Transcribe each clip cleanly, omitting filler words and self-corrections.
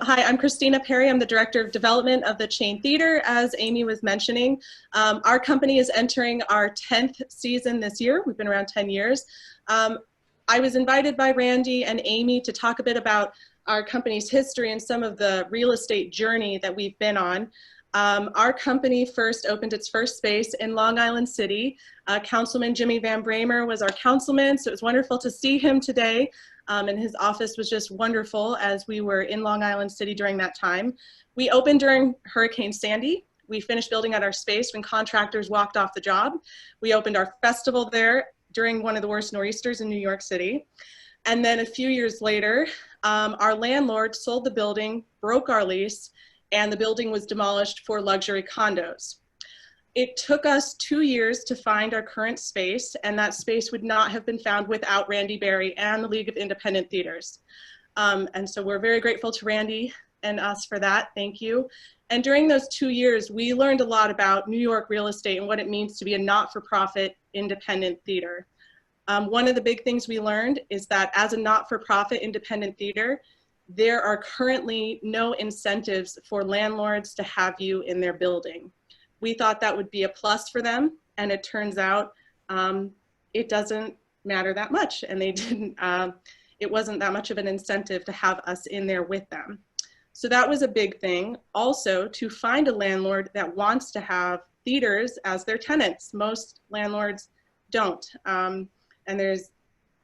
Hi, I'm Christina Perry. I'm the Director of Development of the Chain Theater, as Amy was mentioning. Our company is entering our 10th season this year. We've been around 10 years. I was invited by Randy and Amy to talk a bit about our company's history and some of the real estate journey that we've been on. Our company first opened its first space in Long Island City. Councilman Jimmy Van Bramer was our councilman, so it was wonderful to see him today. And his office was just wonderful as we were in Long Island City during that time. We opened during Hurricane Sandy. We finished building out our space when contractors walked off the job. We opened our festival there during one of the worst nor'easters in New York City. And then a few years later, our landlord sold the building, broke our lease, and the building was demolished for luxury condos. It took us 2 years to find our current space, and that space would not have been found without Randy Berry and the League of Independent Theaters. And so we're very grateful to Randy and us for that. Thank you. And during those 2 years, we learned a lot about New York real estate and what it means to be a not-for-profit independent theater. One of the big things we learned is that as a not-for-profit independent theater, there are currently no incentives for landlords to have you in their building. We thought that would be a plus for them, and it turns out it doesn't matter that much, and they didn't. It wasn't that much of an incentive to have us in there with them. So that was a big thing. Also, to find a landlord that wants to have theaters as their tenants. Most landlords don't, and there's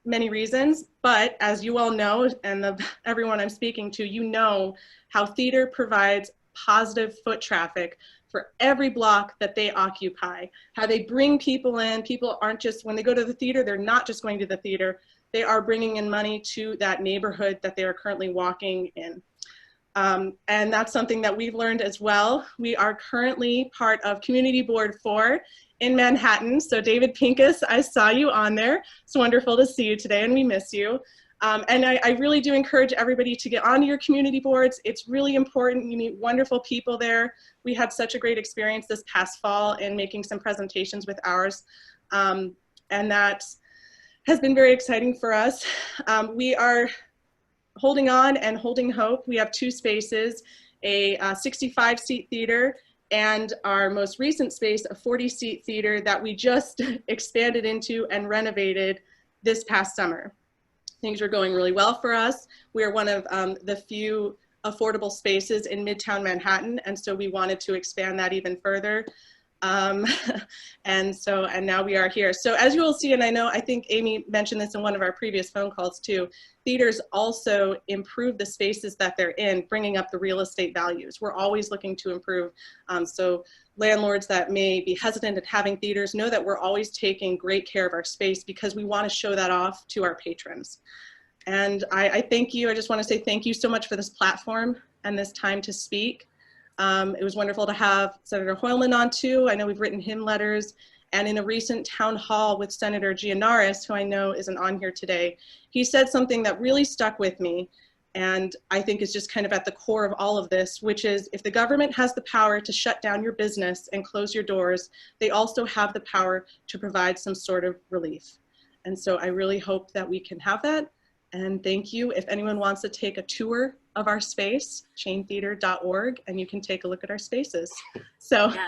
many reasons, but as you all know, and everyone I'm speaking to, you know how theater provides positive foot traffic for every block that they occupy, how they bring people in. People aren't just, when they go to the theater, they're not just going to the theater, they are bringing in money to that neighborhood that they are currently walking in. And that's something that we've learned as well. We are currently part of Community Board 4 in Manhattan. So David Pincus, I saw you on there. It's wonderful to see you today, and we miss you. And I really do encourage everybody to get onto your community boards. It's really important. You meet wonderful people there. We had such a great experience this past fall in making some presentations with ours. And that has been very exciting for us. We are holding on and holding hope. We have 2 spaces, a 65-seat theater and our most recent space, a 40-seat theater that we just expanded into and renovated this past summer. Things are going really well for us. We are one of the few affordable spaces in Midtown Manhattan, and so we wanted to expand that even further. And now we are here. So as you will see, and I think Amy mentioned this in one of our previous phone calls too, theaters also improve the spaces that they're in, bringing up the real estate values. We're always looking to improve. So landlords that may be hesitant at having theaters know that we're always taking great care of our space because we want to show that off to our patrons. And I thank you. I just want to say thank you so much for this platform and this time to speak. It was wonderful to have Senator Hoylman on too. I know we've written him letters, and in a recent town hall with Senator Gianaris, who I know isn't on here today, he said something that really stuck with me, and I think is just kind of at the core of all of this, which is if the government has the power to shut down your business and close your doors, they also have the power to provide some sort of relief. And so I really hope that we can have that. And thank you. If anyone wants to take a tour of our space, chaintheater.org, and you can take a look at our spaces. So. Yeah.